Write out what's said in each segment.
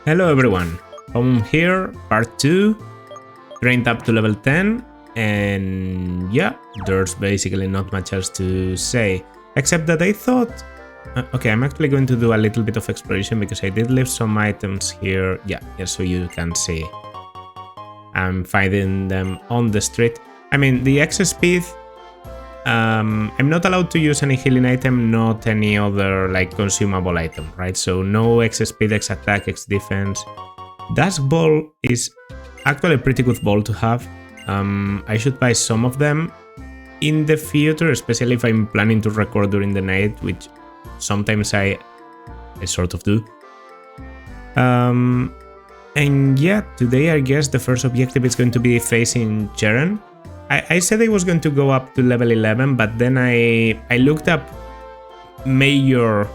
Hello everyone, home here, part 2, trained up to level 10, and yeah, there's basically not much else to say, except that I thought, okay, I'm actually going to do a little bit of exploration because I did leave some items here, yeah, so you can see. I'm finding them on the street. I mean, the excess speed, I'm not allowed to use any healing item, not any other like consumable item, right? So no excess speed, X attack, X defense. Dusk Ball is actually a pretty good ball to have. I should buy some of them in the future, especially if I'm planning to record during the night, which sometimes I sort of do. And yeah, today I guess the first objective is going to be facing Cheren. I said I was going to go up to level 11, but then I looked up major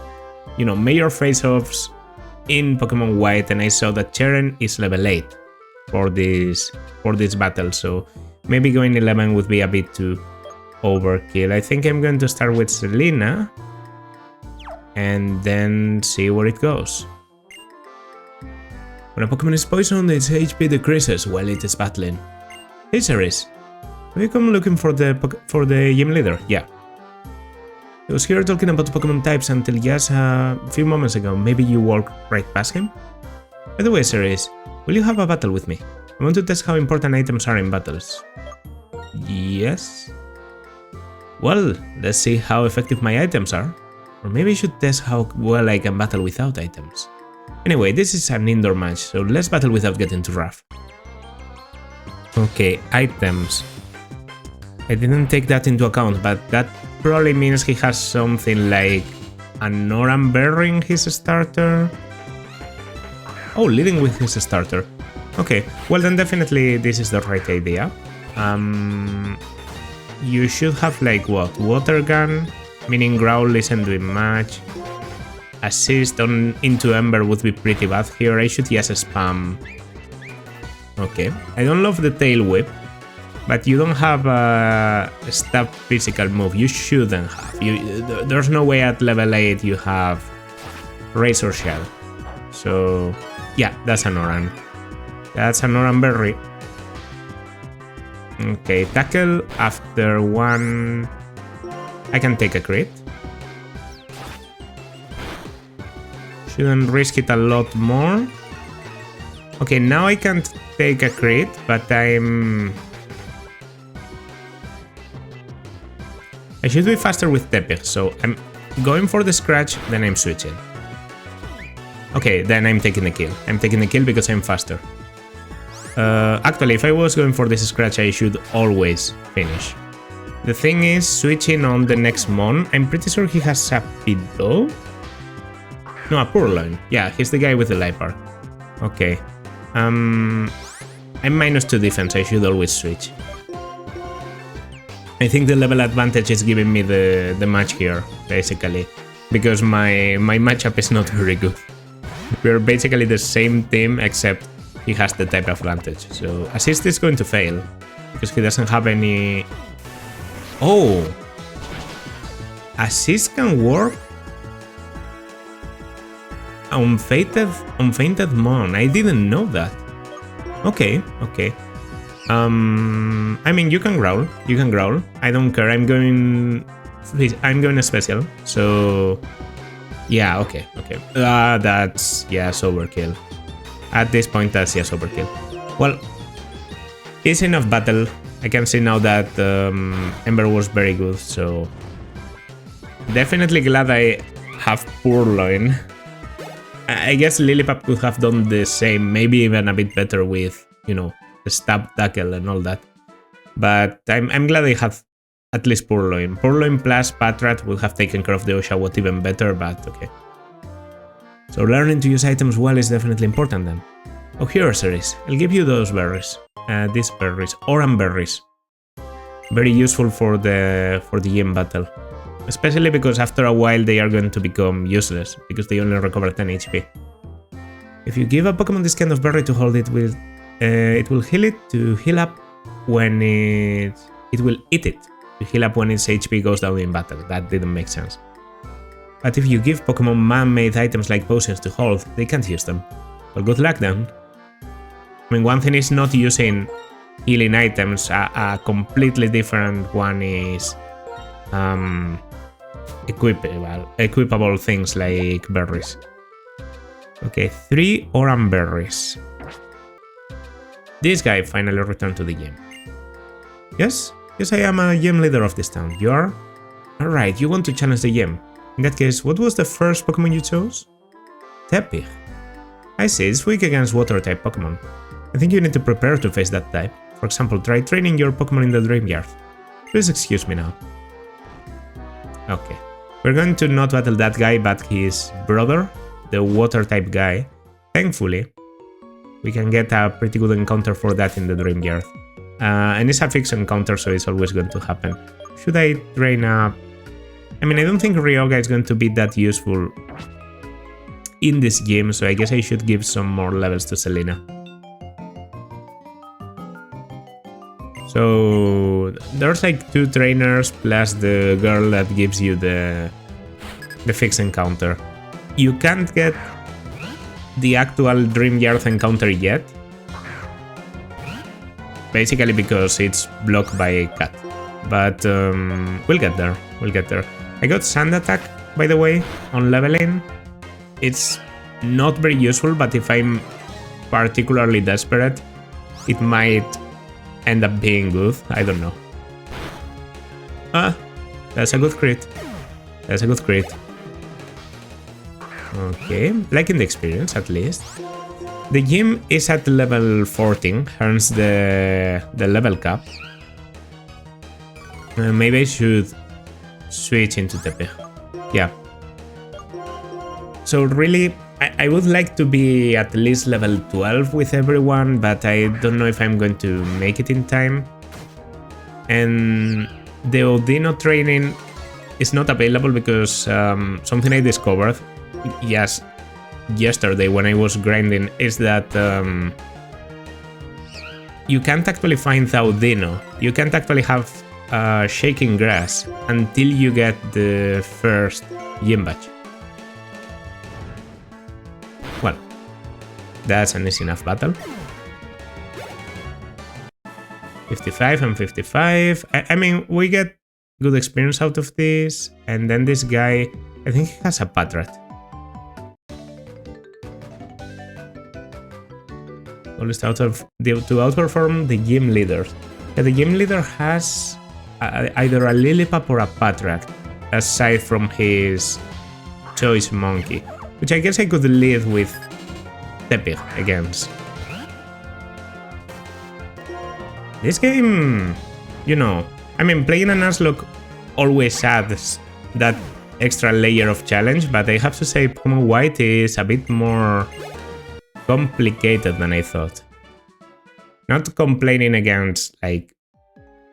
face-offs in Pokemon White, and I saw that Cheren is level 8 for this battle, so maybe going 11 would be a bit too overkill. I think I'm going to start with Selena and then see where it goes. When a Pokemon is poisoned, its HP decreases while it is battling. Hey Ceres, have you come looking for the gym leader? Yeah. He was here talking about Pokemon types until just a few moments ago. Maybe you walked right past him? By the way, Ceres, will you have a battle with me? I want to test how important items are in battles. Yes? Well, let's see how effective my items are. Or maybe I should test how well I can battle without items. Anyway, this is an indoor match, so let's battle without getting too rough. Okay, items. I didn't take that into account, but that probably means he has something like an Oran Berry in his starter. Oh, leading with his starter. Okay, well then definitely this is the right idea. You should have like what? Water Gun, meaning Growl isn't doing much. Assist on into Ember would be pretty bad here. I should just spam. Okay, I don't love the Tail Whip, but you don't have a stab physical move. You shouldn't have. There's no way at level 8 you have Razor Shell. So yeah, that's an Oran. That's an Oran Berry. Okay, tackle after one. I can take a crit. Shouldn't risk it a lot more. Okay, now I can't take a crit, but I should be faster with Tepig, so I'm going for the scratch, then I'm switching. Okay, then I'm taking the kill. I'm taking the kill because I'm faster. Actually, if I was going for this scratch, I should always finish. The thing is, switching on the next Mon, I'm pretty sure he has a Pido? No, a Purloin. Yeah, he's the guy with the life bar. Okay. I'm -2 defense, I should always switch. I think the level advantage is giving me the match here, basically, because my matchup is not very good. We're basically the same team, except he has the type advantage. So Assist is going to fail, because he doesn't have any... Oh! Assist can work on Fainted Mon. I didn't know that. Okay, okay. I mean, you can growl. You can growl. I don't care. I'm going a special. So, yeah. Okay. Okay. That's yes overkill. At this point, that's yes overkill. Well, it's enough battle. I can see now that Ember was very good. So, definitely glad I have Purloin. I guess Lillipup could have done the same, maybe even a bit better with, you know, the stab tackle and all that. But I'm glad I have at least Purloin. Purloin plus Patrat would have taken care of the Oshawott even better, but okay. So learning to use items well is definitely important then. Oh, here, Ceres. I'll give you those berries. These berries. Oran berries. Very useful for the gym battle. Especially because after a while they are going to become useless, because they only recover 10 HP. If you give a Pokemon this kind of berry to hold, it will heal it to heal up when it will eat it to heal up when its HP goes down in battle. That didn't make sense. But if you give Pokemon man-made items like potions to hold, they can't use them. Well, good luck then. I mean, one thing is not using healing items, a completely different one is equipable things like berries. Okay, 3 oran berries. This guy finally returned to the gym. Yes, I am a gym leader of this town. You are? Alright, you want to challenge the gym. In that case, what was the first Pokemon you chose? Tepig. I see, it's weak against water-type Pokemon. I think you need to prepare to face that type. For example, try training your Pokemon in the Dream Yard. Please excuse me now. Okay. We're going to not battle that guy, but his brother, the water-type guy. Thankfully, we can get a pretty good encounter for that in the Dream Yard. And it's a fixed encounter, so it's always going to happen. Should I train up? I mean, I don't think Ryoga is going to be that useful in this game, so I guess I should give some more levels to Selena. So there's like 2 trainers plus the girl that gives you the fixed encounter. You can't get the actual Dream Yard encounter yet, basically because it's blocked by a cat. But we'll get there. I got Sand Attack, by the way, on leveling. It's not very useful, but if I'm particularly desperate, it might end up being good. I don't know. That's a good crit. Okay, liking the experience at least. The gym is at level 14, earns the level cap. Maybe I should switch into Tepig. Yeah. So really, I would like to be at least level 12 with everyone, but I don't know if I'm going to make it in time. And the Odino training is not available because something I discovered yesterday when I was grinding is that you can't actually find the Odino. You can't actually have shaking grass until you get the first gym badge. Well, that's an easy enough battle. 55 and 55. I mean, we get good experience out of this. And then this guy, I think he has a Patrat. Always to outperform the gym leader. Yeah, the gym leader has either a Lillipup or a Patrat, aside from his choice monkey, which I guess I could lead with Tepig against. This game, you know, I mean, playing a Nuzlocke always adds that extra layer of challenge, but I have to say Pokemon White is a bit more complicated than I thought. Not complaining against, like,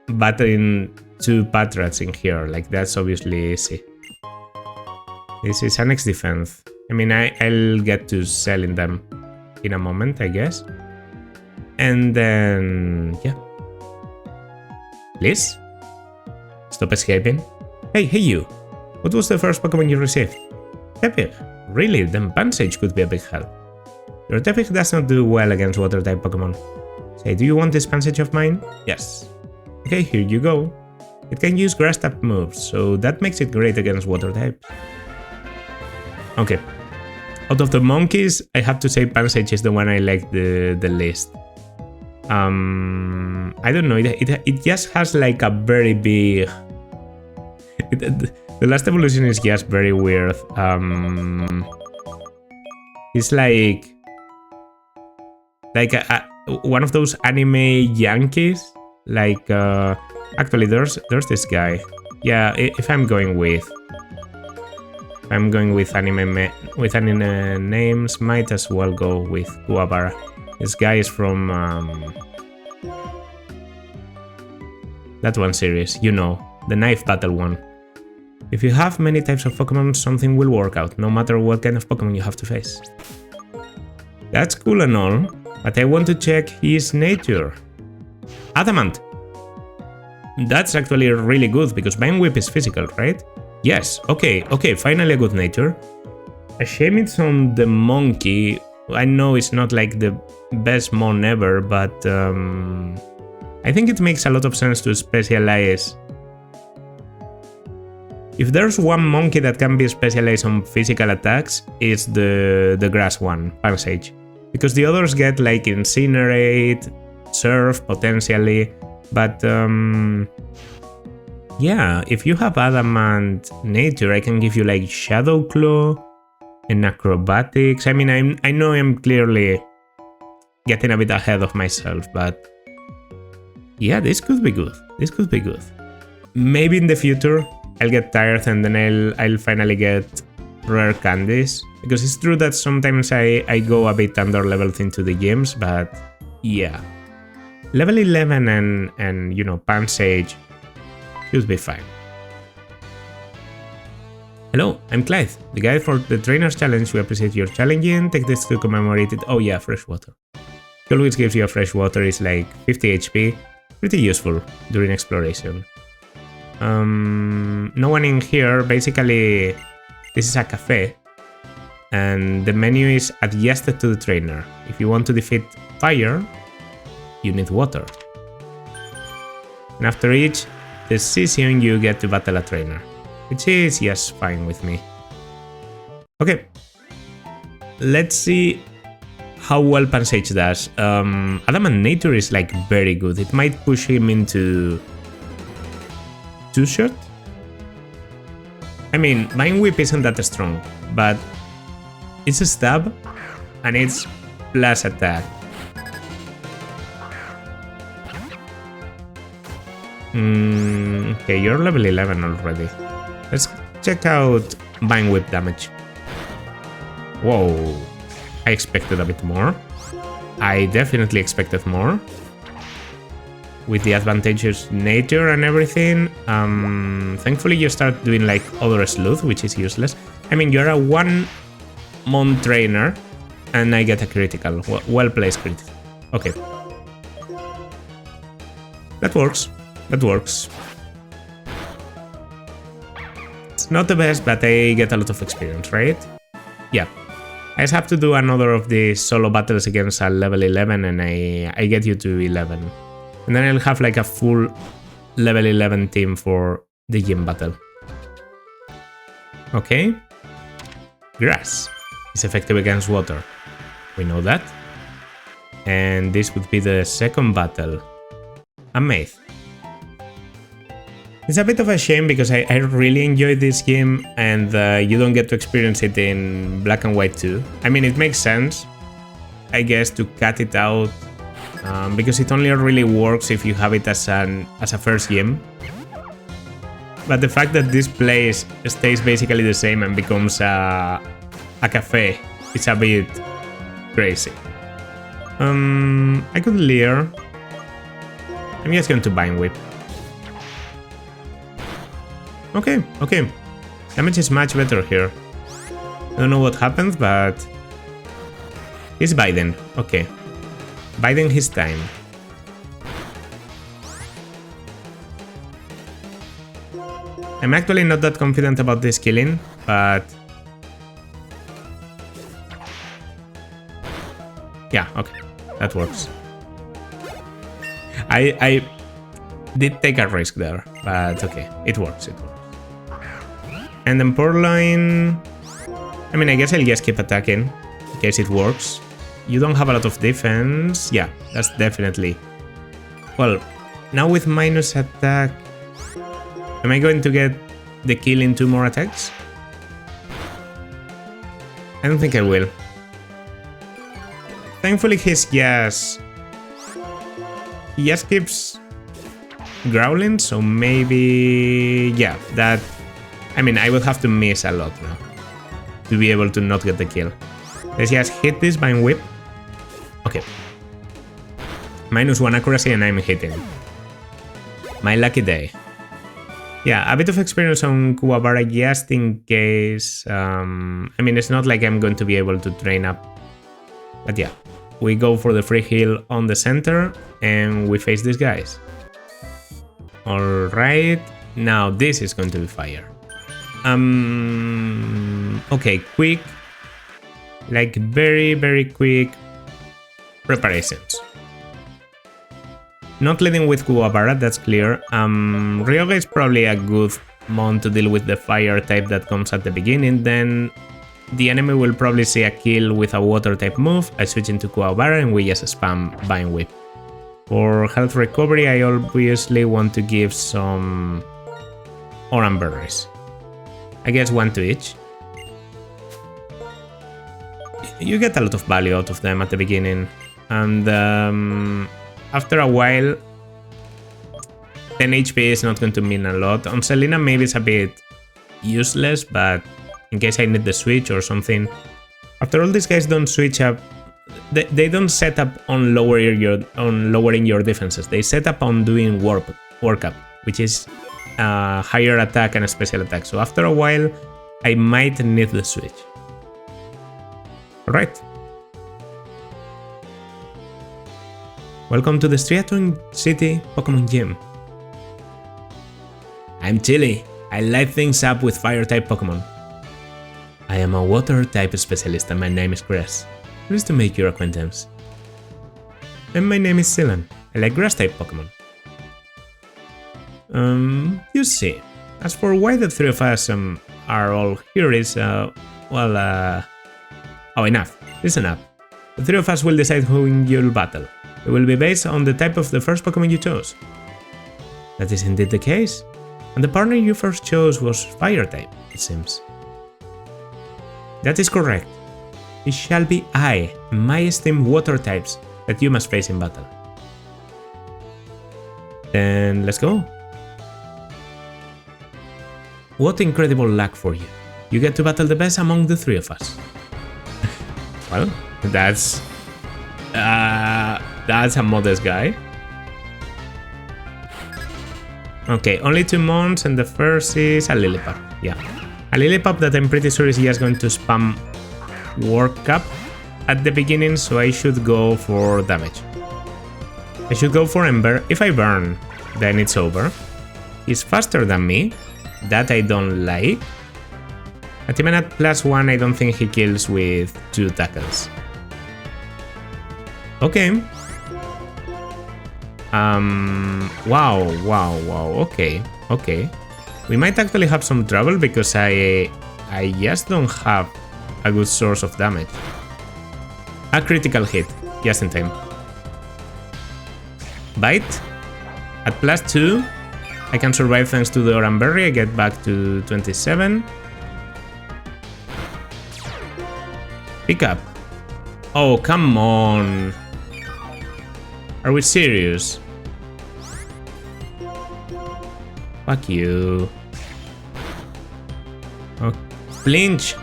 battling 2 Patrats in here, like that's obviously easy. This is an X-Defense. I mean, I'll get to selling them in a moment, I guess. And then, yeah. Please? Stop escaping. Hey you! What was the first Pokemon you received? Tepig. Really? Then Pansage could be a big help. Your Tepig does not do well against water-type Pokemon. Say, do you want this Pansage of mine? Yes. Okay, here you go. It can use grass-type moves, so that makes it great against water types. Okay. Out of the monkeys, I have to say Pansage is the one I like the least. I don't know, it just has like a very big... the last evolution is just very weird. It's like one of those anime Yankees. Like, actually, there's this guy. Yeah, if I'm going with anime names, might as well go with Kuwabara. This guy is from that one series, you know, the knife battle one. If you have many types of Pokemon, something will work out, no matter what kind of Pokemon you have to face. That's cool and all, but I want to check his nature. Adamant. That's actually really good, because Vine Whip is physical, right? Yes, okay, finally a good nature. A shame it's on the monkey, I know it's not like the best mon ever, but I think it makes a lot of sense to specialize. If there's one monkey that can be specialized on physical attacks, it's the grass one, Pansage. Because the others get like Incinerate, Surf, potentially, but yeah, if you have Adamant Nature, I can give you like Shadow Claw and Acrobatics. I mean, I know I'm clearly getting a bit ahead of myself, but yeah, this could be good. This could be good. Maybe in the future I'll get tired and then I'll finally get rare candies, because it's true that sometimes I go a bit underleveled into the games, but yeah, level 11 and you know, Pansage should be fine. Hello, I'm Clyde, the guy for the Trainers Challenge. We appreciate your challenging. Take this to commemorate it. Oh yeah, fresh water. It always gives you a fresh water. It's like 50 HP. Pretty useful during exploration. No one in here. Basically, this is a cafe, and the menu is adjusted to the trainer. If you want to defeat fire, you need water. And after each decision, you get to battle a trainer, which is, yes, fine with me. Okay, let's see how well Pansage does. Adamant Nature is like very good. It might push him into 2-shot. I mean, Vine Whip isn't that strong, but it's a stab and it's plus attack. Okay, you're level 11 already. Let's check out Vine Whip damage. Whoa, I expected a bit more. I definitely expected more. With the advantageous nature and everything, thankfully you start doing like other sleuth, which is useless. I mean, you're a 1-mon trainer, and I get a critical. Well-placed critical. Okay. That works. That works. It's not the best, but I get a lot of experience, right? Yeah. I just have to do another of these solo battles against a level 11, and I get you to 11. And then I'll have like a full level 11 team for the gym battle. Okay. Grass is effective against water. We know that. And this would be the second battle. A Maith. It's a bit of a shame because I really enjoyed this game, and you don't get to experience it in Black and White 2. I mean, it makes sense, I guess, to cut it out. Because it only really works if you have it as a first game. But the fact that this place stays basically the same and becomes a cafe is a bit crazy. I could Leer. I'm just going to Vine Whip. Okay, okay. Damage is much better here. I don't know what happens, but he's Biden. Okay. Biding his time. I'm actually not that confident about this killing, but yeah, okay, that works. I did take a risk there, but okay, it works, it works. And then Purloin, I mean, I guess I'll just keep attacking in case it works. You don't have a lot of defense. Yeah, that's definitely... Well, now with minus attack... Am I going to get the kill in 2 more attacks? I don't think I will. Thankfully he's just... He just keeps growling, so maybe... Yeah, that... I mean, I would have to miss a lot now to be able to not get the kill. Let's just hit this Vine Whip. Okay. -1 accuracy and I'm hitting. My lucky day. Yeah, a bit of experience on Kuwabara just in case. I mean, it's not like I'm going to be able to train up. But yeah, we go for the free heal on the center and we face these guys. Alright, now this is going to be fire. Okay, quick. Like very, very quick preparations. Not leading with Kuwabara, that's clear. Ryoga is probably a good mon to deal with the fire type that comes at the beginning. Then the enemy will probably see a kill with a water type move. I switch into Kuwabara and we just spam Vine Whip. For health recovery, I obviously want to give some Oran Berries. I guess one to each. You get a lot of value out of them at the beginning. And after a while, 10 HP is not going to mean a lot. On Selena, maybe it's a bit useless, but in case I need the switch or something. After all, these guys don't switch up. They don't set up on lowering your defenses. They set up on doing work up, which is higher attack and a special attack. So after a while, I might need the switch. Alright. Welcome to the Striaton City Pokemon Gym. I'm Chili. I light things up with fire-type Pokemon. I am a water-type specialist and my name is Grass. Pleased to make your acquaintance. And my name is Silan. I like grass-type Pokemon. You see. As for why the three of us are all here is, oh, enough. Listen up. The three of us will decide who you'll battle. It will be based on the type of the first Pokemon you chose. That is indeed the case. And the partner you first chose was fire-type, it seems. That is correct. It shall be I, and my esteemed water types, that you must face in battle. Then let's go. What incredible luck for you. You get to battle the best among the three of us. Well, that's a modest guy. Okay, only 2 mons, and the first is a Lillipup. Yeah, a Lillipup that I'm pretty sure is just going to spam Work Up at the beginning, so I should go for damage. I should go for Ember. If I burn, then it's over. He's faster than me. That I don't like. But even at +1, I don't think he kills with 2 tackles. Okay. Wow. Okay. We might actually have some trouble because I just don't have a good source of damage. A critical hit, just in time. Bite. At +2, I can survive thanks to the Oran Berry. I get back to 27. Pick up. Oh, come on. Are we serious? Fuck you. Oh, flinch.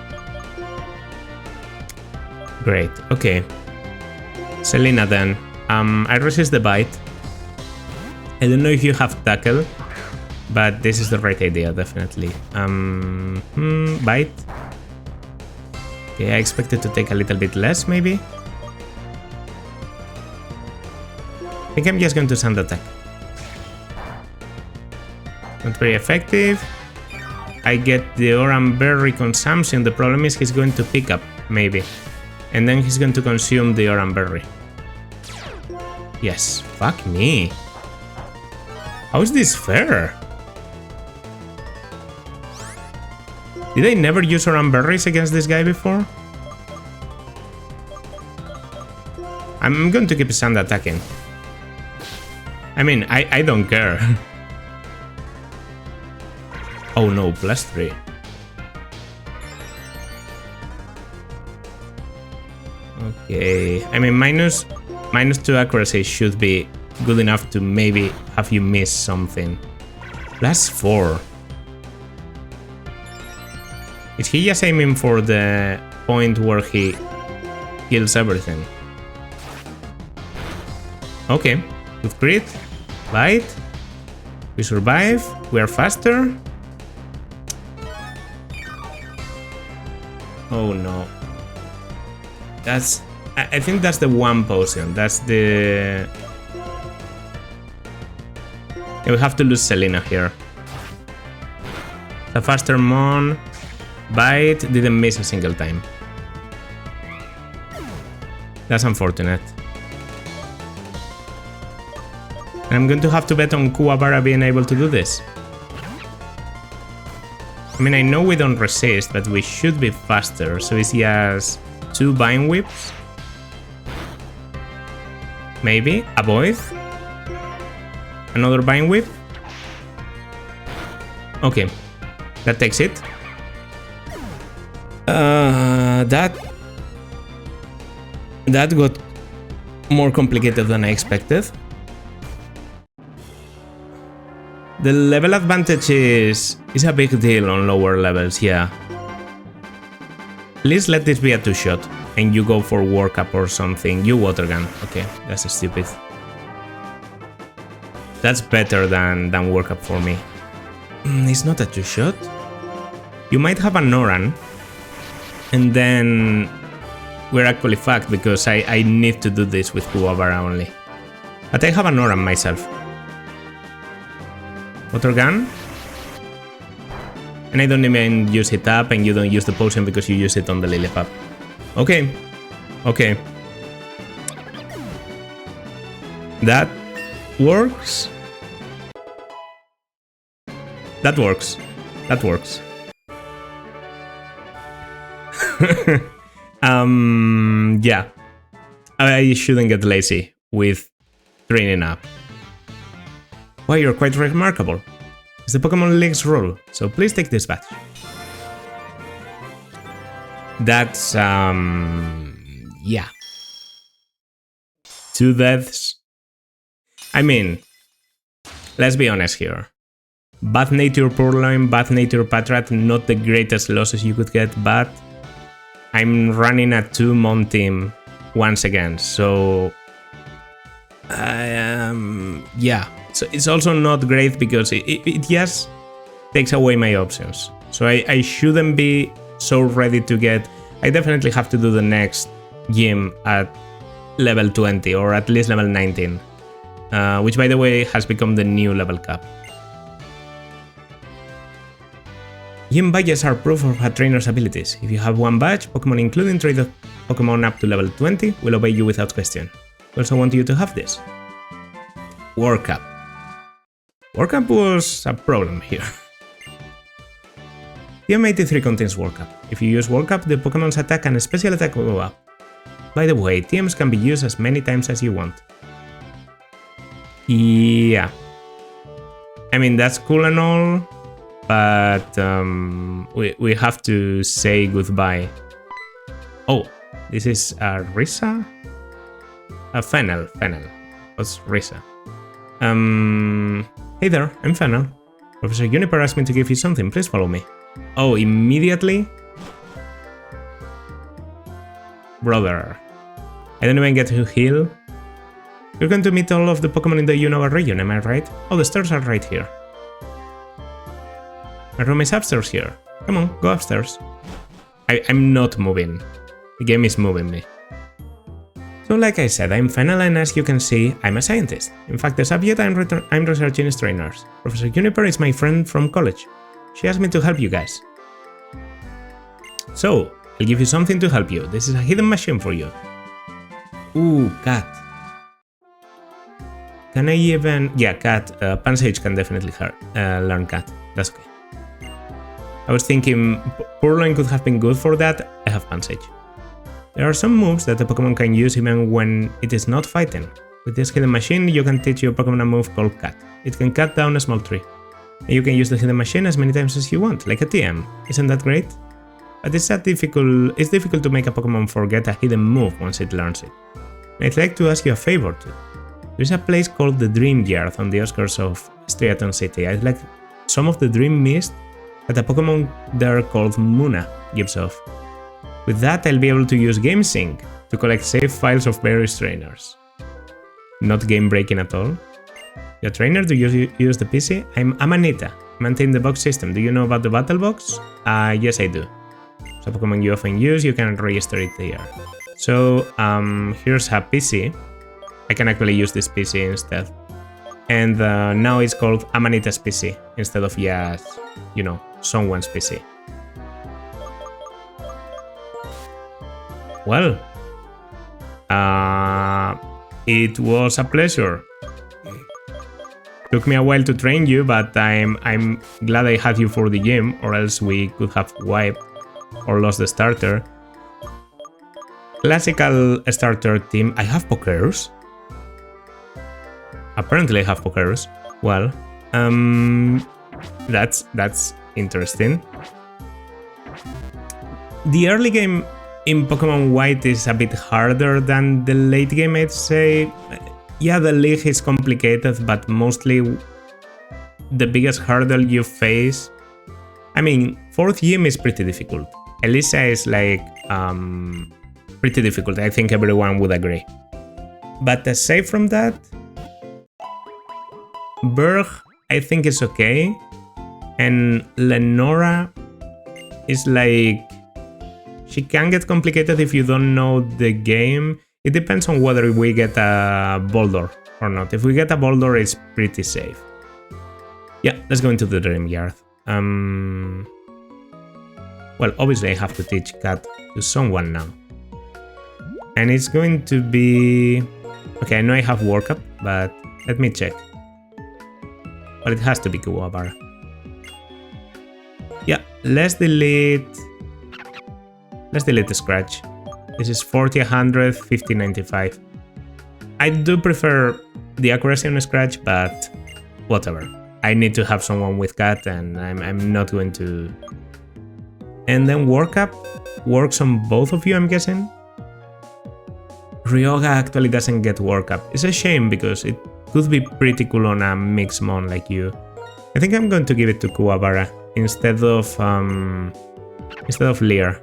Great, okay. Selena then. I resist the bite. I don't know if you have tackle, but this is the right idea, definitely. Bite. Okay, I expected to take a little bit less, maybe. I think I'm just going to sand attack. Not very effective. I get the Oran Berry consumption. The problem is he's going to pick up, maybe. And then he's going to consume the Oran Berry. Yes, fuck me. How is this fair? Did I never use Oran Berries against this guy before? I'm going to keep sand attacking. I mean, I don't care. Oh no, +3. Okay, I mean, -2 accuracy should be good enough to maybe have you miss something. +4. Is he just aiming for the point where he kills everything? Okay, good crit. Bite. We survive. We are faster. Oh no. I think that's the one potion. That's the... Yeah, we have to lose Selena here. The faster Mon. Bite didn't miss a single time. That's unfortunate. I'm going to have to bet on Kuwabara being able to do this. I mean, I know we don't resist, but we should be faster, so is he has 2 Vine Whips? Maybe? Avoid? Another Vine Whip? Okay, that takes it. That got more complicated than I expected. The level advantage is a big deal on lower levels, yeah. Please let this be a 2-shot, and you go for Work Up or something. You Water Gun. Okay, that's stupid. That's better than Work Up for me. It's not a 2-shot. You might have a Noran, and then we're actually fucked because I need to do this with Kuwabara only. But I have a Noran myself. Water Gun. And I don't even use it up, and you don't use the potion because you use it on the Lilipop. Okay. Okay. That works. That works. That works. Yeah. I shouldn't get lazy with training up. Why, you're quite remarkable. It's the Pokemon League's rule, so please take this badge. That's, yeah. 2 deaths. I mean, let's be honest here. Bad Nature Purloin, Bad Nature Patrat, not the greatest losses you could get, but I'm running a 2-mon team once again, so yeah. So it's also not great because it just takes away my options. So I shouldn't be so ready to get... I definitely have to do the next gym at level 20 or at least level 19, which by the way has become the new level cap. Gym badges are proof of a trainer's abilities. If you have 1 badge, Pokemon including traded Pokemon up to level 20 will obey you without question. We also want you to have this. Work Up. Work Up was a problem here. TM83 contains Work Up. If you use Work Up, the Pokemon's attack and special attack will go up. By the way, TMs can be used as many times as you want. Yeah. I mean, that's cool and all, but we have to say goodbye. Oh, this is a Risa? A Fennel. What's Risa? Hey there, I'm Fennel. Professor Juniper asked me to give you something, please follow me. Oh, immediately? Brother. I don't even get to heal. You're going to meet all of the Pokemon in the Unova region, am I right? Oh, the stairs are right here. My room is upstairs here. Come on, go upstairs. I'm not moving. The game is moving me. So like I said, I'm Fennel, and as you can see, I'm a scientist. In fact, the subject I'm researching is trainers. Professor Juniper is my friend from college. She asked me to help you guys. So, I'll give you something to help you. This is a hidden machine for you. Ooh, cat. Can I even... Yeah, cat. Pansage can definitely learn cat. That's okay. I was thinking Purloin could have been good for that. I have Pansage. There are some moves that the Pokemon can use even when it is not fighting. With this hidden machine, you can teach your Pokemon a move called Cut. It can cut down a small tree. And you can use the hidden machine as many times as you want, like a TM. Isn't that great? But it's difficult to make a Pokemon forget a hidden move once it learns it. And I'd like to ask you a favor too. There's a place called the Dream Yard on the outskirts of Striaton City. I'd like some of the Dream Mist that a Pokemon there called Muna gives off. With that, I'll be able to use GameSync to collect save files of various trainers. Not game breaking at all. Your trainer, do you use the PC? I'm Amanita. I maintain the box system. Do you know about the battle box? Yes, I do. So Pokemon you often use, you can register it there. So here's a PC. I can actually use this PC instead. And now it's called Amanita's PC instead of just, you know, someone's PC. Well, It was a pleasure. Took me a while to train you, but I'm glad I had you for the game, or else we could have wiped or lost the starter. Classical starter team. I have pokers. Apparently I have pokers. Well, that's interesting. The early game in Pokemon White is a bit harder than the late game, I'd say. Yeah, the league is complicated, but mostly the biggest hurdle you face... I mean, 4th gym is pretty difficult. Elisa is like pretty difficult. I think everyone would agree. But aside from that, Berg, I think is okay. And Lenora is like... She can get complicated if you don't know the game. It depends on whether we get a Boulder or not. If we get a Boulder, it's pretty safe. Yeah, let's go into the Dream Yard. Well, obviously I have to teach Cat to someone now. And it's going to be... Okay, I know I have Workup, but let me check. But it has to be Kuwabara. Yeah, let's delete the Scratch. This is 40, 100, 50, 95. I do prefer the accuracy on Scratch, but whatever. I need to have someone with Cat, and I'm not going to... And then Workup works on both of you, I'm guessing? Ryoga actually doesn't get Workup. It's a shame, because it could be pretty cool on a Mixmon like you. I think I'm going to give it to Kuwabara instead of Lear.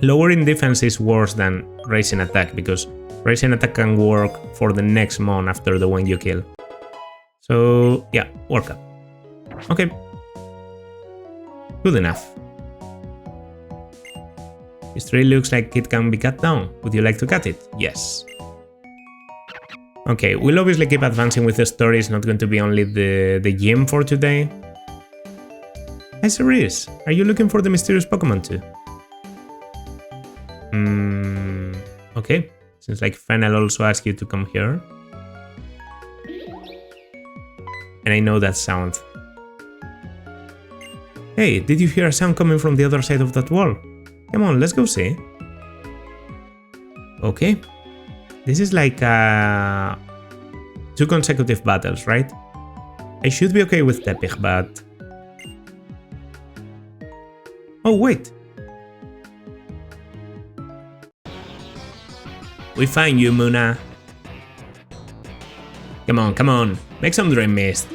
Lowering defense is worse than raising attack, because raising attack can work for the next mon after the one you kill. So yeah, Workup. Okay. Good enough. This tree looks like it can be cut down. Would you like to cut it? Yes. Okay, we'll obviously keep advancing with the story. It's not going to be only the gym for today. Hi Cerise, are you looking for the mysterious Pokemon too? Okay, seems like Fennel also asked you to come here. And I know that sound. Hey, did you hear a sound coming from the other side of that wall? Come on, let's go see. Okay. This is like 2 consecutive battles, right? I should be okay with Tepig, but... Oh, wait! We find you, Muna. Come on, come on. Make some Dream Mist.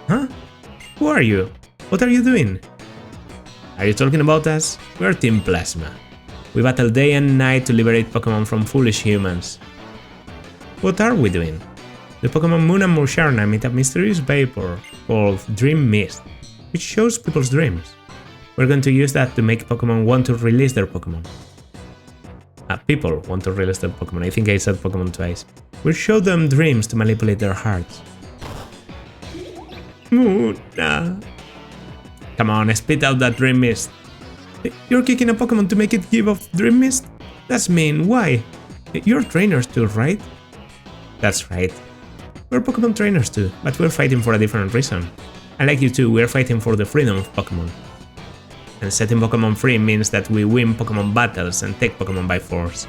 Huh? Who are you? What are you doing? Are you talking about us? We're Team Plasma. We battle day and night to liberate Pokemon from foolish humans. What are we doing? The Pokemon Moon and Musharna emit a mysterious vapor called Dream Mist, which shows people's dreams. We're going to use that to make Pokemon want to release their Pokemon. People want to release their Pokemon. I think I said Pokemon twice. We'll show them dreams to manipulate their hearts. Muna. Come on, spit out that Dream Mist. You're kicking a Pokemon to make it give off Dream Mist? That's mean. Why? You're trainers too, right? That's right. We're Pokemon trainers too, but we're fighting for a different reason. And like you too, we're fighting for the freedom of Pokemon. And setting Pokemon free means that we win Pokemon battles and take Pokemon by force.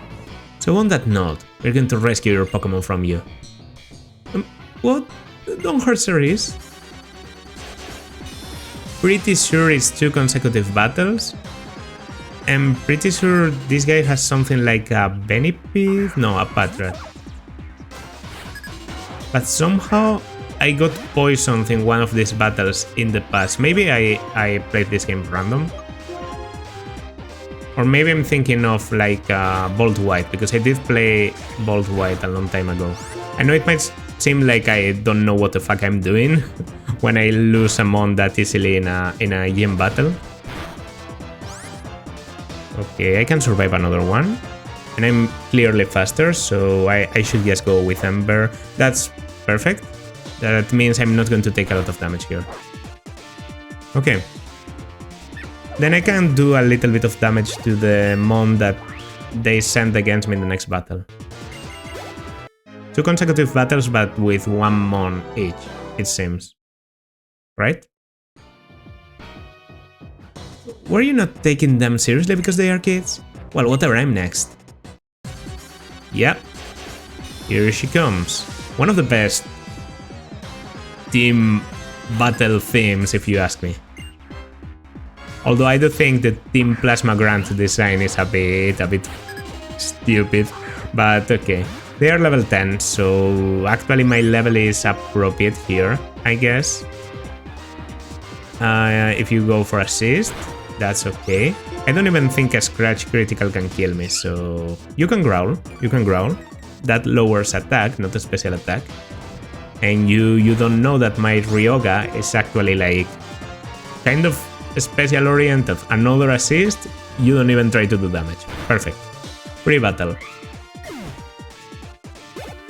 So on that note, we're going to rescue your Pokemon from you. What? Don't hurt Cerise. Pretty sure it's 2 consecutive battles. I'm pretty sure this guy has something like a Venipede? No, a Patrat. But somehow I got poisoned in one of these battles in the past. Maybe I played this game random. Or maybe I'm thinking of like Bolt White, because I did play Bolt White a long time ago. I know it might seem like I don't know what the fuck I'm doing when I lose a mon that easily in a gym battle. Okay, I can survive another one. And I'm clearly faster, so I should just go with Ember. That's perfect. That means I'm not going to take a lot of damage here. Okay. Then I can do a little bit of damage to the mon that they send against me in the next battle. 2 consecutive battles, but with 1 mon each, it seems. Right? Were you not taking them seriously because they are kids? Well, whatever, I'm next. Yep. Here she comes. One of the best team battle themes, if you ask me. Although I do think the Team Plasma Grant design is a bit stupid, but okay. They are level 10, so actually my level is appropriate here, I guess. If you go for assist, that's okay. I don't even think a scratch critical can kill me, so you can growl. That lowers attack, not a special attack. And you don't know that my Ryoga is actually like kind of special oriented. Another assist, you don't even try to do damage. Perfect. Free battle.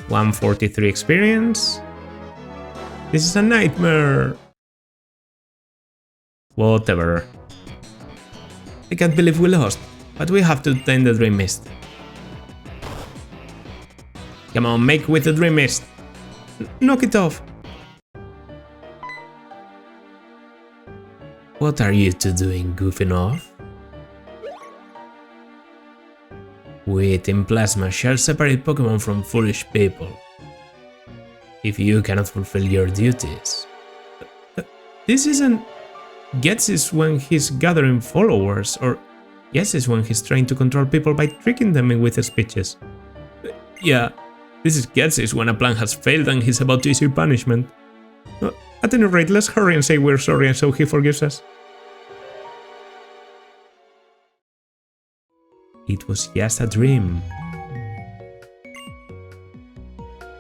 143 experience. This is a nightmare. Whatever. I can't believe we lost, but we have to tame the Dream Mist. Come on, make with the Dream Mist. Knock it off. What are you two doing, goofing off? We in Plasma shall separate Pokemon from foolish people. If you cannot fulfill your duties. This isn't Getsis when he's gathering followers, or Getsis when he's trying to control people by tricking them with his speeches. Yeah, this is Getsis when a plan has failed and he's about to issue punishment. At any rate, let's hurry and say we're sorry and so he forgives us. It was just a dream.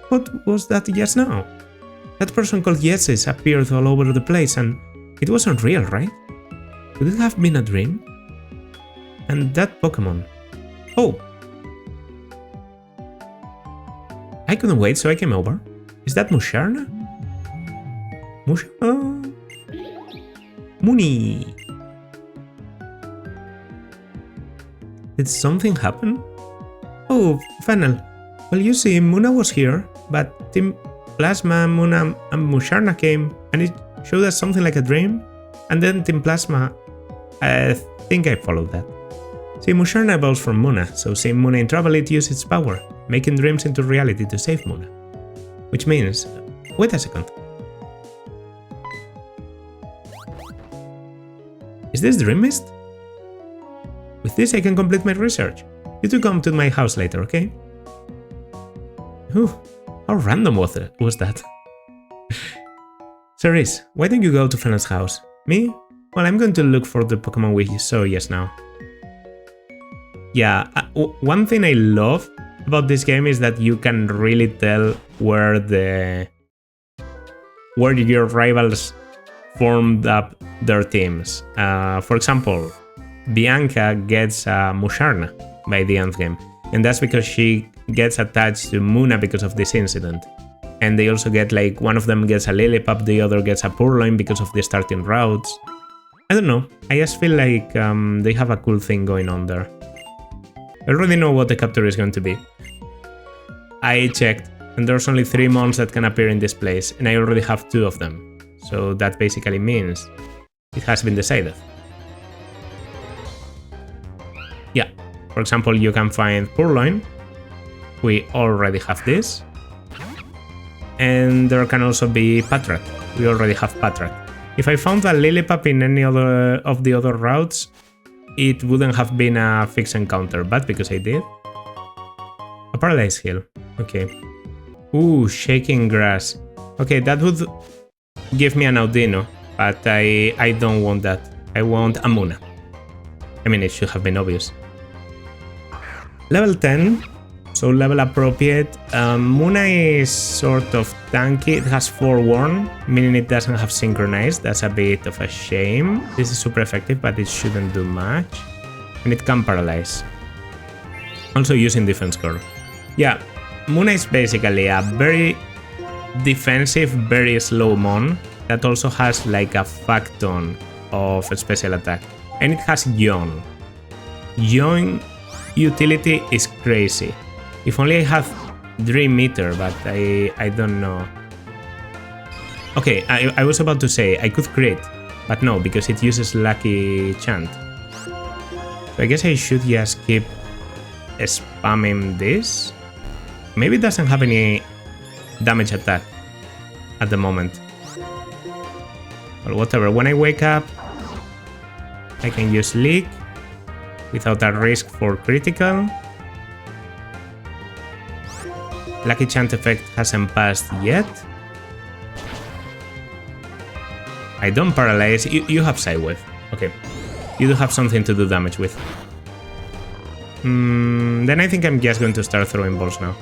What was that just now? That person called Getsis appeared all over the place and it wasn't real, right? Could it have been a dream? And that Pokemon... Oh! I couldn't wait, so I came over. Is that Musharna? Mooney! Did something happen? Oh, Fennel. Well, you see, Muna was here, but Team Plasma, Muna, and Musharna came, and it showed us something like a dream. And then Team Plasma... I think I followed that. See, Musharna evolves from Muna, so seeing Muna in trouble, it used its power, making dreams into reality to save Muna. Which means... Wait a second. Is this Dream Mist? With this I can complete my research. You two come to my house later, okay? Whew, how random was that? Cerise, why don't you go to Fennel's house? Me? Well, I'm going to look for the Pokemon we saw just now. Yeah, one thing I love about this game is that you can really tell where your rivals formed up their teams. For example, Bianca gets Musharna by the end game, and that's because she gets attached to Muna because of this incident. And they also get, like, one of them gets a Lillipup, the other gets a Purloin because of the starting routes. I don't know, I just feel like they have a cool thing going on there. I already know what the capture is going to be. I checked, and there's only 3 mons that can appear in this place, and I already have 2 of them. So that basically means it has been decided. Yeah, for example, you can find Purloin. We already have this. And there can also be Patrat. We already have Patrat. If I found a Lillipup in any other of the other routes, it wouldn't have been a fixed encounter, but because I did. A Paradise Hill. Okay. Ooh, Shaking Grass. Okay, that would give me an Audino, but I don't want that. I want a Muna. I mean, it should have been obvious. Level 10, so level appropriate. Muna is sort of tanky. It has Forewarn, meaning it doesn't have Synchronized. That's a bit of a shame. This is super effective, but it shouldn't do much. And it can Paralyze. Also using Defense Curve. Yeah, Muna is basically a very defensive, very slow mon that also has like a Facton of a special attack. And it has Yawn. Yawn utility is crazy. If only I have Dream Meter, but I don't know. Okay, I was about to say I could crit, but no, because it uses Lucky Chant. So I guess I should just keep spamming this. Maybe it doesn't have any damage attack at the moment. Well, whatever. When I wake up, I can use Leak without a risk for critical. Lucky Chant effect hasn't passed yet. I don't paralyze. You have Sidewave. Okay. You do have something to do damage with. Then I think I'm just going to start throwing balls now.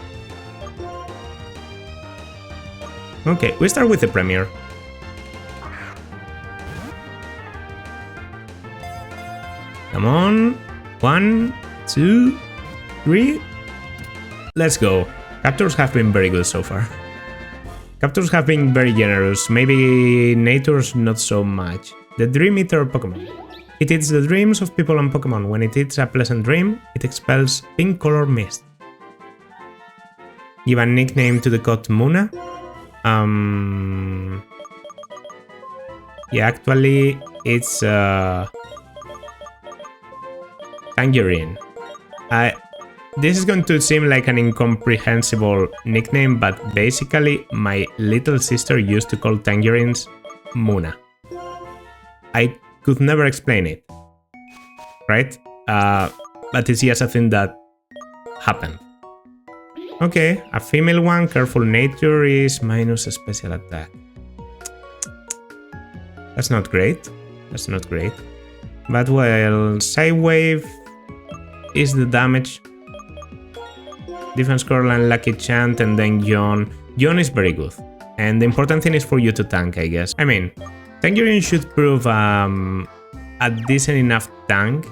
Okay, we start with the Premier. Come on. 1, 2, 3. Let's go. Captures have been very good so far. Captures have been very generous. Maybe Natures not so much. The Dream Eater Pokemon. It eats the dreams of people and Pokemon. When it eats a pleasant dream, it expels pink color mist. Give a nickname to the god Muna. Yeah, actually, it's Tangerine. This is going to seem like an incomprehensible nickname, but basically, my little sister used to call tangerines Muna. I could never explain it, right? But it's just a thing that happened. Okay, a female one, careful nature is minus a special attack. That's not great. That's not great. But well, Sidewave is the damage. Defense curl and Lucky Chant, and then Yawn. Yawn is very good. And the important thing is for you to tank, I guess. I mean, Tangerine should prove a decent enough tank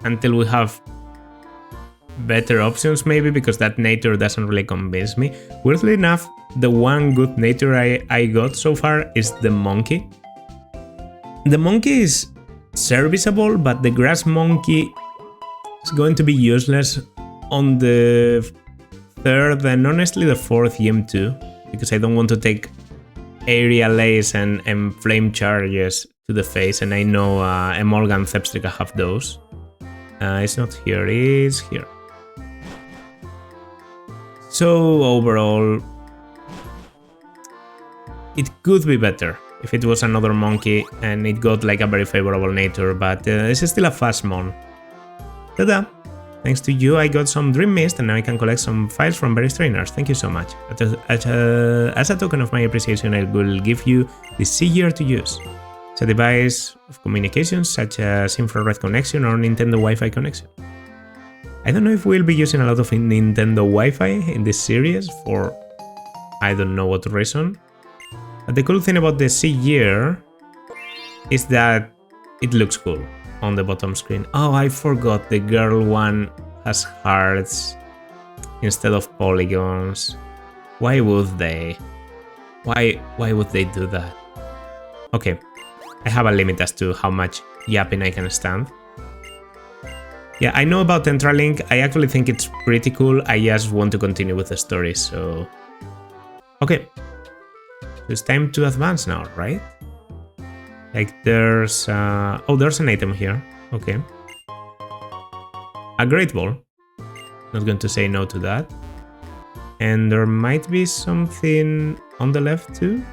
until we have better options, maybe, because that nature doesn't really convince me. Weirdly enough, the one good nature I got so far is the Monkey. The Monkey is serviceable, but the Grass Monkey is going to be useless on the third and honestly the fourth gym too, because I don't want to take Aerial Ace and Flame Charges to the face, and I know Emolga and Thepstrika have those. It's not here, it's here. So overall, it could be better if it was another Monkey and it got like a very favorable nature, but it's still a fast mon. Ta-da! Thanks to you, I got some Dream Mist, and now I can collect some files from various trainers. Thank you so much. As a token of my appreciation, I will give you the C-Gear to use. It's a device of communication such as infrared connection or Nintendo Wi-Fi connection. I don't know if we'll be using a lot of Nintendo Wi-Fi in this series for I don't know what reason. But the cool thing about the C-Gear is that it looks cool on the bottom screen. Oh, I forgot the girl one has hearts instead of polygons. Why would they? Why would they do that? Okay, I have a limit as to how much yapping I can stand. Yeah, I know about Tentralink. I actually think it's pretty cool. I just want to continue with the story, so... Okay. It's time to advance now, right? Like there's... Oh, there's an item here. Okay. A Great Ball. Not going to say no to that. And there might be something on the left too?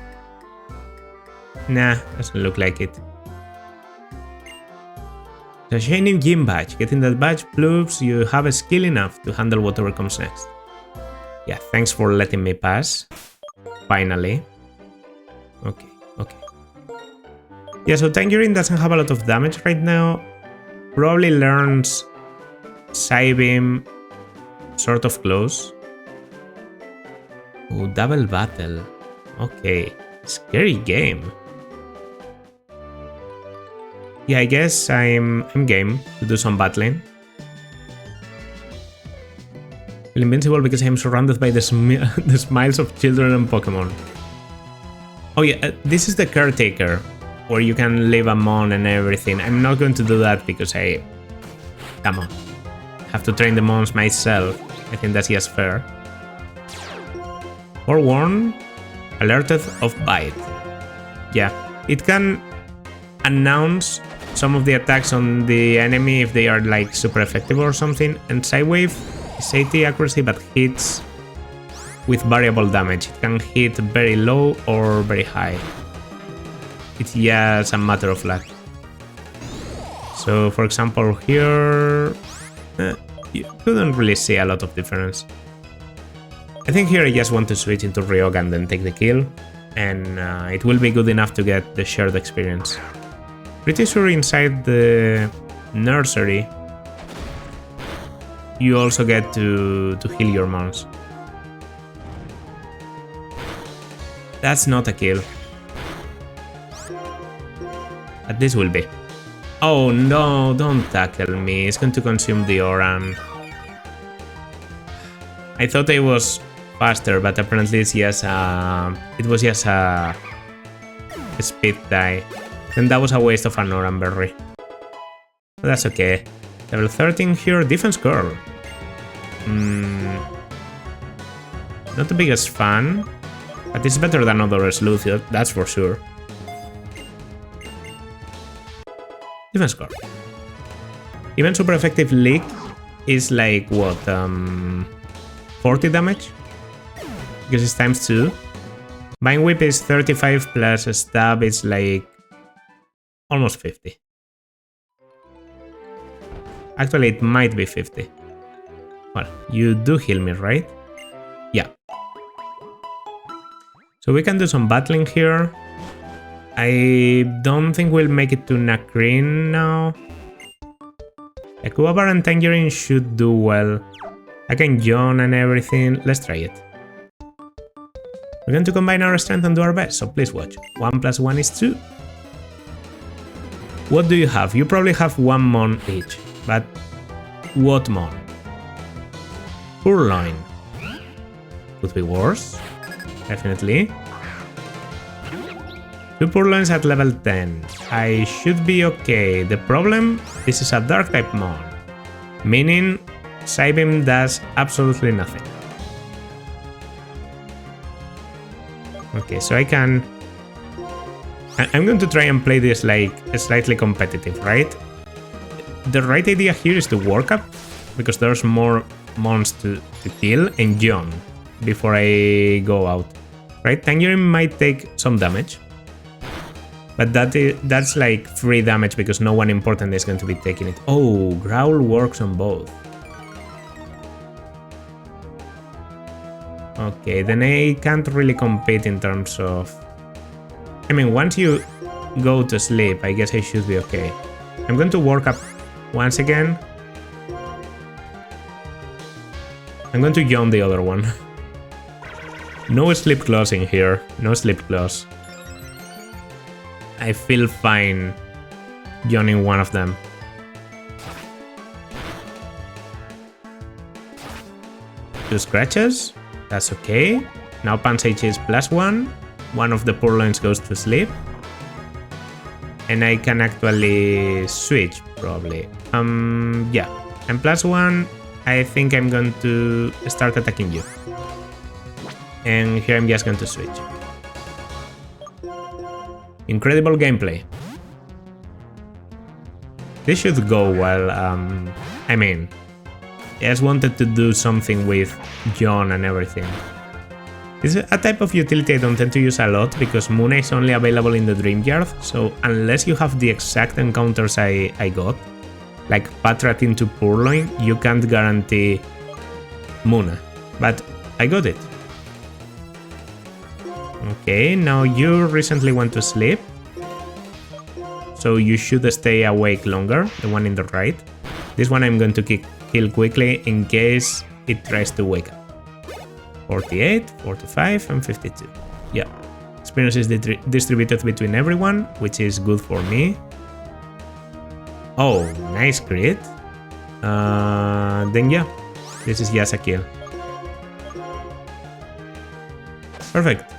Nah, doesn't look like it. The Shining Gym Badge. Getting that badge proves you have a skill enough to handle whatever comes next. Yeah, thanks for letting me pass. Finally. Okay, okay. Yeah, so Tangerine doesn't have a lot of damage right now. Probably learns Psybeam sort of close. Oh, double battle. Okay, scary game. Yeah, I guess I'm game to do some battling. Feel invincible because I'm surrounded by the smiles of children and Pokemon. Oh yeah, this is the Caretaker. where you can leave a mon and everything. I'm not going to do that because come on, have to train the mons myself. I think that's just fair. Forewarned, alerted of bite. Yeah, it can announce some of the attacks on the enemy if they are like super effective or something. And Sidewave is 80 accuracy but hits with variable damage. It can hit very low or very high. It's just a matter of luck. So for example here, you couldn't really see a lot of difference. I think here I just want to switch into Ryog and then take the kill, and it will be good enough to get the shared experience. Pretty sure inside the nursery you also get to heal your mons. That's not a kill. But this will be. Oh no, don't tackle me. It's going to consume the Oran. I thought it was faster, but apparently it's just it was just a speed die. And that was a waste of an Oran berry. But that's okay. Level 13 here, defense girl. Not the biggest fan, but it's better than other sleuth, that's for sure. Defense girl. Even super effective leak is like what, 40 damage? Because it's times 2. Vine Whip is 35 plus stab is like almost 50. Actually, it might be 50. Well, you do heal me, right? Yeah. So we can do some battling here. I don't think we'll make it to Nacreen now. Akuabar and Tangerine should do well. I can yawn and everything. Let's try it. We're going to combine our strength and do our best, so please watch. 1 plus 1 is 2. What do you have? You probably have 1 mon each, but what mon? Purloin. Could be worse. Definitely. 2 purloins at level 10. I should be okay. The problem, this is a dark type mon, meaning Psybeam does absolutely nothing. Okay, so I'm going to try and play this like slightly competitive, right? The right idea here is to work up, because there's more mons to kill and yawn before I go out, right? Tangerine might take some damage, but that's like free damage because no one important is going to be taking it. Oh, Growl works on both. Okay, then I can't really compete in terms of... I mean, once you go to sleep, I guess I should be okay. I'm going to work up once again. I'm going to yawn the other one. No sleep claws in here. No sleep claws. I feel fine yawning one of them. Two scratches. That's okay. Now Pansage is +1. One of the purloins goes to sleep. And I can actually switch, probably. Yeah. And +1, I think I'm going to start attacking you. And here I'm just going to switch. Incredible gameplay. This should go well. I mean, I just wanted to do something with John and everything. It's a type of utility I don't tend to use a lot because Muna is only available in the Dreamyard, so unless you have the exact encounters I got, like Patrat into Purloin, you can't guarantee Muna. But I got it. Okay, now you recently went to sleep, so you should stay awake longer, the one in the right. This one I'm going to kill quickly in case it tries to wake up. 48, 45, and 52. Yeah. Experience is distributed between everyone, which is good for me. Oh, nice crit. Then yeah, this is just a kill. Perfect.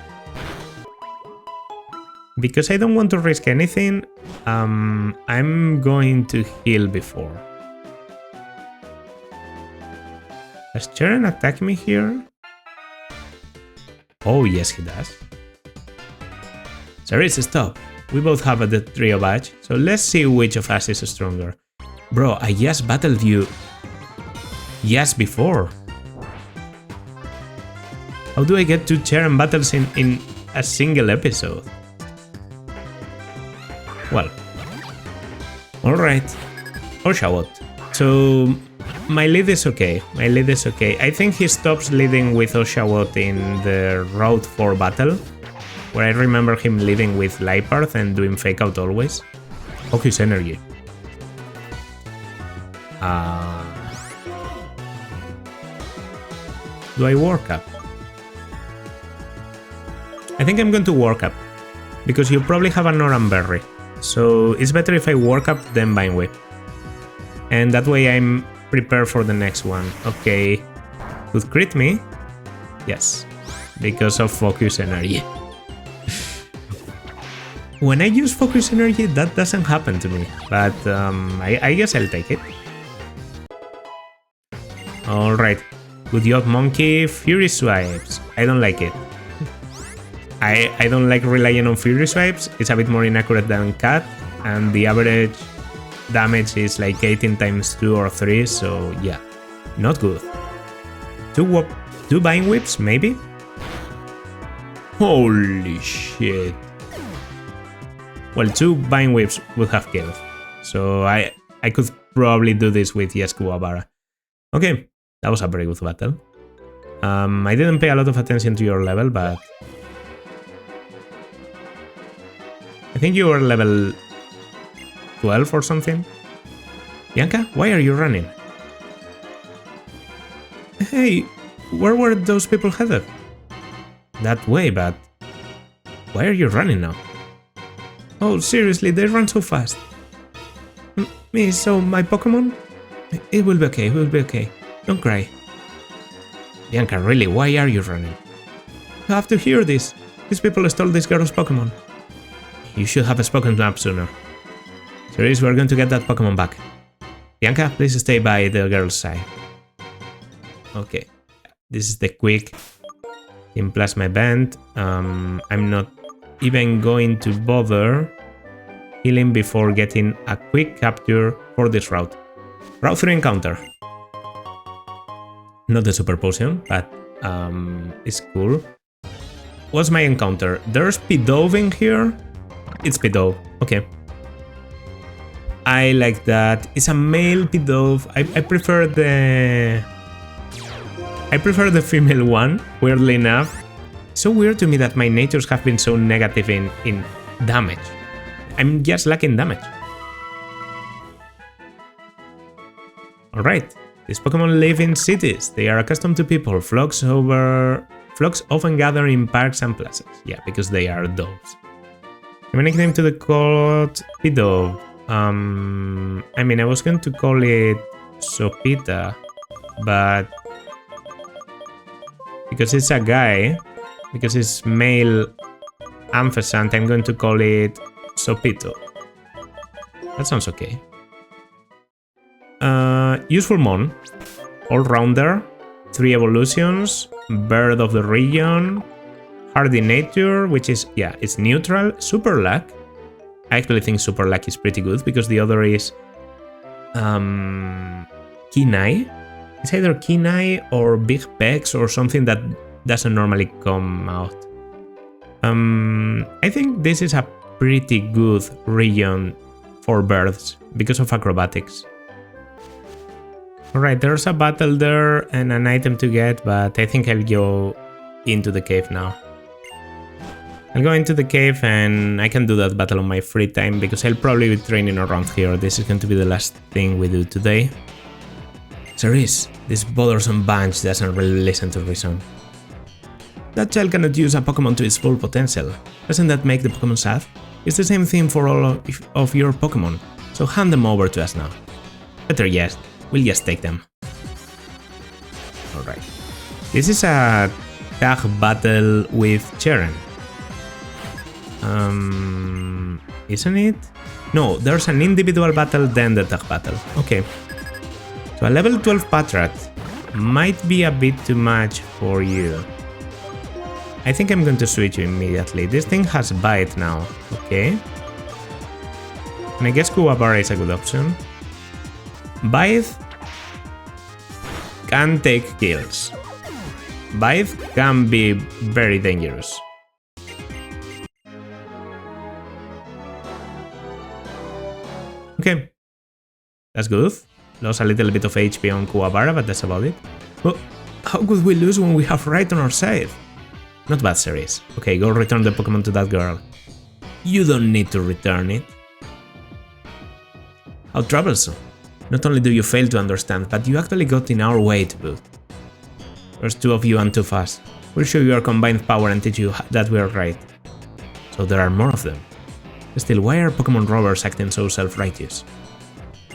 because I don't want to risk anything, I'm going to heal before. Does Cheren attack me here? Oh, yes, he does. Cerise, stop. We both have a trio badge, so let's see which of us is stronger. Bro, I just battled you just before. How do I get 2 Cheren battles in a single episode? Well, alright. Oshawott. So, my lead is okay. I think he stops leading with Oshawott in the Route 4 battle, where I remember him leading with Lipath and doing fake out always. Focus energy. Do I work up? I think I'm going to work up, because you probably have an Oran Berry, so it's better if I work up than Vine Whip. And that way I'm prepared for the next one. Okay, could crit me? Yes, because of Focus Energy. When I use Focus Energy, that doesn't happen to me, but I guess I'll take it. Alright, good job, Monkey. Fury Swipes. I don't like it. I don't like relying on Fury Swipes. It's a bit more inaccurate than Cat, and the average damage is like 18 times 2 or 3, so yeah, not good. 2 Vine Whips, maybe? Holy shit. Well, 2 Vine Whips would have killed, so I could probably do this with Yeskuwabara. Okay, that was a very good battle. I didn't pay a lot of attention to your level, but I think you were level 12 or something. Bianca, why are you running? Hey, where were those people headed? That way, but why are you running now? Oh, seriously, they run so fast. Me, so my Pokemon? It will be okay, Don't cry. Bianca, really, why are you running? You have to hear this. These people stole this girl's Pokemon. You should have spoken up sooner. Cerise, we're going to get that Pokemon back. Bianca, please stay by the girl's side. Okay, this is the quick in Plasma event. I'm not even going to bother healing before getting a quick capture for this route. Route 3 encounter. Not the super potion, but it's cool. What's my encounter? There's Pidove in here. It's Pidove. Okay. I like that. It's a male Pidove. I prefer the female one, weirdly enough. So weird to me that my natures have been so negative in damage. I'm just lacking damage. Alright, these Pokemon live in cities. They are accustomed to people. Flocks often gather in parks and plazas. Yeah, because they are doves. I'm nickname to the court Pidove. I mean, I was going to call it Sopita, but because it's a guy, because it's male Amphersand, I'm going to call it Sopito. That sounds okay. Useful Mon, All-Rounder, 3 evolutions, Bird of the Region, Hardy Nature, which is, yeah, it's neutral, Super Luck. I actually think Super Luck is pretty good because the other is Kinai. It's either Kinai or Big Pegs or something that doesn't normally come out. I think this is a pretty good region for birds because of acrobatics. Alright, there's a battle there and an item to get, but I think I'll go into the cave now. I'll go into the cave and I can do that battle on my free time because I'll probably be training around here. This is going to be the last thing we do today. Cerise, this bothersome bunch doesn't really listen to reason. That child cannot use a Pokemon to its full potential. Doesn't that make the Pokemon sad? It's the same thing for all of your Pokemon, so hand them over to us now. Better yet, we'll just take them. Alright. This is a tag battle with Cheren. Isn't it? No, there's an individual battle, then the tag battle. Okay. So a level 12 Patrat might be a bit too much for you. I think I'm going to switch you immediately. This thing has bite now. Okay. And I guess Kuwabara is a good option. Bite can take kills. Bite can be very dangerous. Okay. That's good. Lost a little bit of HP on Kuwabara, but that's about it. Well, how could we lose when we have right on our side? Not bad, series. Okay, go return the Pokemon to that girl. You don't need to return it. How troublesome. Not only do you fail to understand, but you actually got in our way to boot. There's two of you and too fast. We'll show you our combined power and teach you that we are right. So there are more of them. Still, why are Pokemon robbers acting so self-righteous?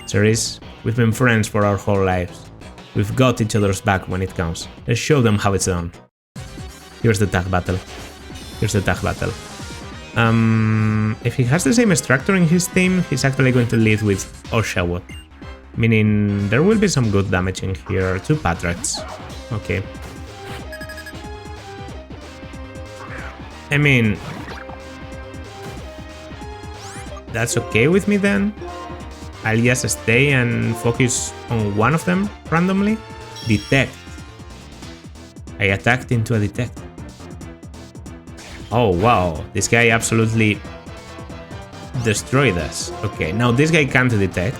Series, we've been friends for our whole lives. We've got each other's back when it counts. Let's show them how it's done. Here's the tag battle. If he has the same structure in his team, he's actually going to lead with Oshawott. Meaning there will be some good damage in here. 2 Patrats. Okay. I mean, that's okay with me then. I'll just stay and focus on one of them randomly. Detect. I attacked into a detect. Oh wow, this guy absolutely destroyed us. Okay, now this guy can't detect.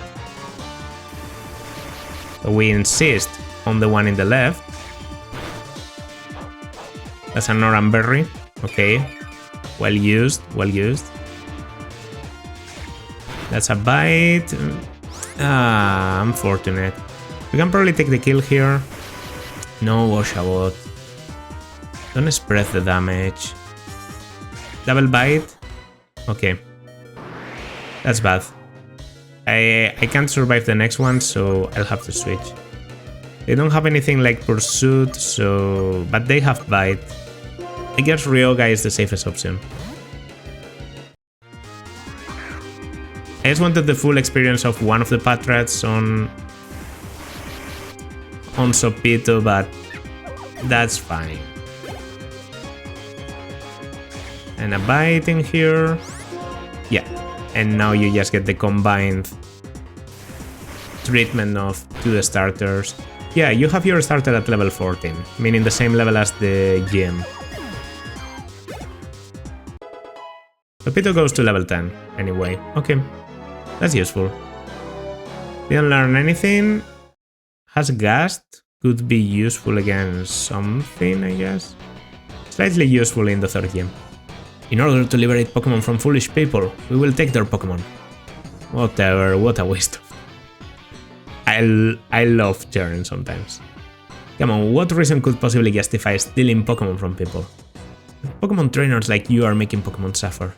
So we insist on the one in the left. That's an Oran Berry. Okay, well used, well used. That's a bite. Ah, unfortunate. We can probably take the kill here. No, Oshawott. Don't spread the damage. Double bite. Okay. That's bad. I can't survive the next one, so I'll have to switch. They don't have anything like Pursuit, so... but they have bite. I guess Ryoga is the safest option. I just wanted the full experience of one of the Patrats on Sopito, but that's fine. And a bite in here. Yeah, and now you just get the combined treatment of 2 starters. Yeah, you have your starter at level 14, meaning the same level as the gym. Sopito goes to level 10, anyway. Okay, that's useful. Didn't learn anything. Has Gast. Could be useful against something, I guess. Slightly useful in the 3rd gym. In order to liberate Pokemon from foolish people, we will take their Pokemon. Whatever, what a waste of... I love Churn sometimes. Come on, what reason could possibly justify stealing Pokemon from people? Pokemon trainers like you are making Pokemon suffer.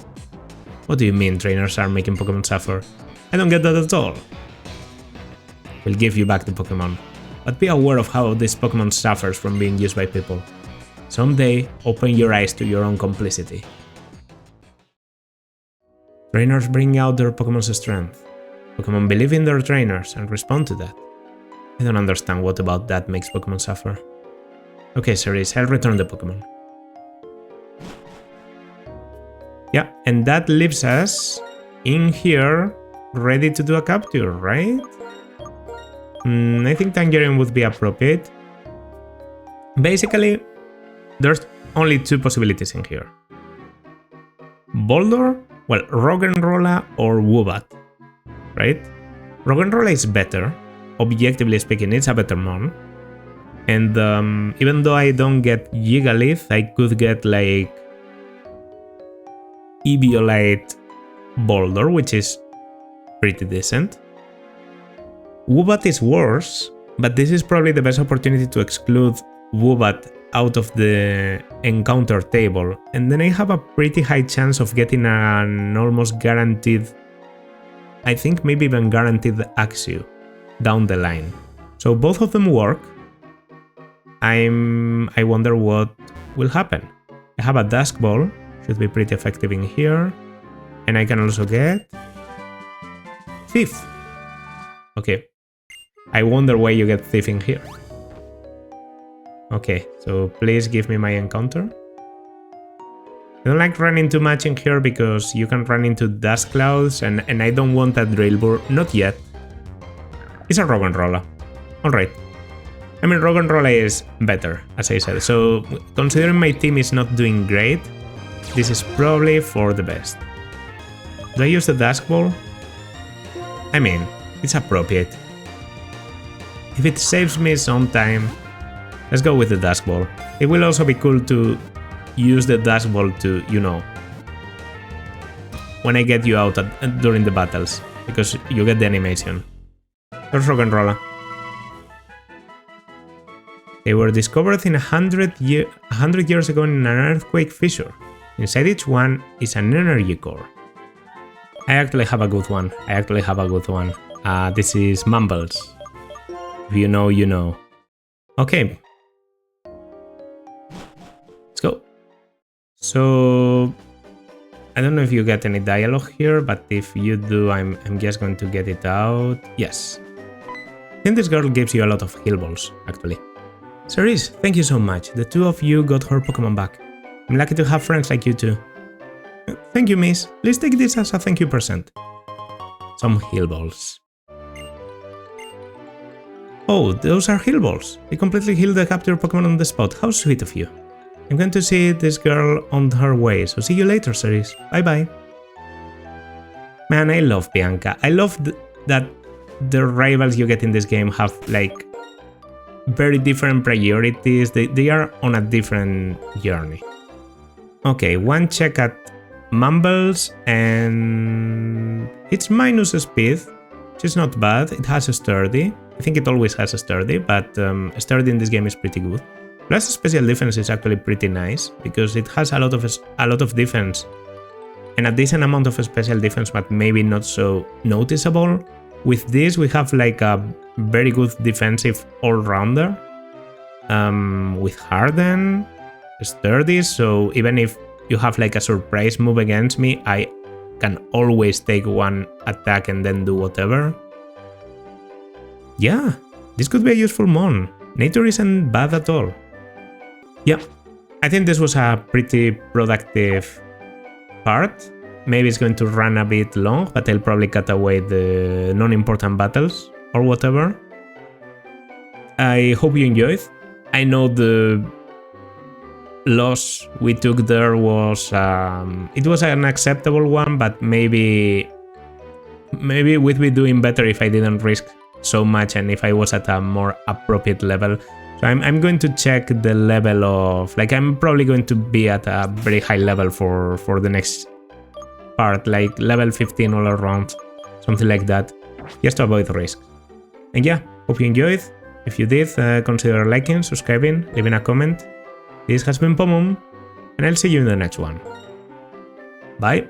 What do you mean trainers are making Pokemon suffer? I don't get that at all. We'll give you back the Pokemon, but be aware of how this Pokemon suffers from being used by people. Someday, open your eyes to your own complicity. Trainers bring out their Pokemon's strength. Pokemon believe in their trainers and respond to that. I don't understand what about that makes Pokemon suffer. Okay, series, I'll return the Pokemon. Yeah, and that leaves us in here, ready to do a capture, right? I think Tangerine would be appropriate. Basically, there's only 2 possibilities in here. Boulder, well, Roggenrola or Woobat, right? Roggenrola is better, objectively speaking, it's a better mon. And even though I don't get Gigalith, I could get like Eviolite Boulder, which is pretty decent. Woobat is worse, but this is probably the best opportunity to exclude Woobat out of the encounter table, and then I have a pretty high chance of getting an almost guaranteed, I think maybe even guaranteed Axew down the line. So both of them work. I wonder what will happen. I have a Dusk Ball, Should be pretty effective in here. And I can also get... Thief! Okay. I wonder why you get Thief in here. Okay, so please give me my encounter. I don't like running too much in here because you can run into dust clouds and I don't want that drill bore. Not yet. It's a rock and roller. Alright. I mean, rock and roller is better, as I said. So, considering my team is not doing great, this is probably for the best. Do I use the dust ball? I mean, it's appropriate. If it saves me some time, let's go with the dust ball. It will also be cool to use the dust ball to, you know, when I get you out during the battles, because you get the animation. There's rock and roller. They were discovered in 100 years ago in an earthquake fissure. Inside each one is an energy core. I actually have a good one. This is Mumbles. If you know, you know. Okay. Let's go. So, I don't know if you get any dialogue here, but if you do, I'm just going to get it out. Yes. I think this girl gives you a lot of heal balls, actually. Cerise, thank you so much. The two of you got her Pokemon back. I'm lucky to have friends like you too. Thank you, miss. Please take this as a thank you present. Some heal balls. Oh, those are heal balls. They completely heal the captured Pokemon on the spot. How sweet of you. I'm going to see this girl on her way, so see you later, Cerise. Bye-bye. Man, I love Bianca. I love that the rivals you get in this game have, like, very different priorities. They are on a different journey. Okay, one check at Mumbles, and it's minus speed, which is not bad. It has a sturdy. I think it always has a sturdy, but sturdy in this game is pretty good. Plus special defense is actually pretty nice because it has a lot of defense and a decent amount of special defense, but maybe not so noticeable. With this, we have like a very good defensive all-rounder with Harden, sturdy, so even if you have like a surprise move against me, I can always take one attack and then do whatever. Yeah, this could be a useful mon. Nature isn't bad at all. Yeah, I think this was a pretty productive part. Maybe it's going to run a bit long, but I'll probably cut away the non-important battles or whatever. I hope you enjoyed. I know the loss we took there was it was an acceptable one, but maybe we'd be doing better if I didn't risk so much and if I was at a more appropriate level. So I'm going to check the level of, like, I'm probably going to be at a very high level for the next part, like level 15 all around, something like that, just to avoid risk. And yeah, hope you enjoyed. If you did, consider liking, subscribing, leaving a comment. This has been Pomum, and I'll see you in the next one. Bye!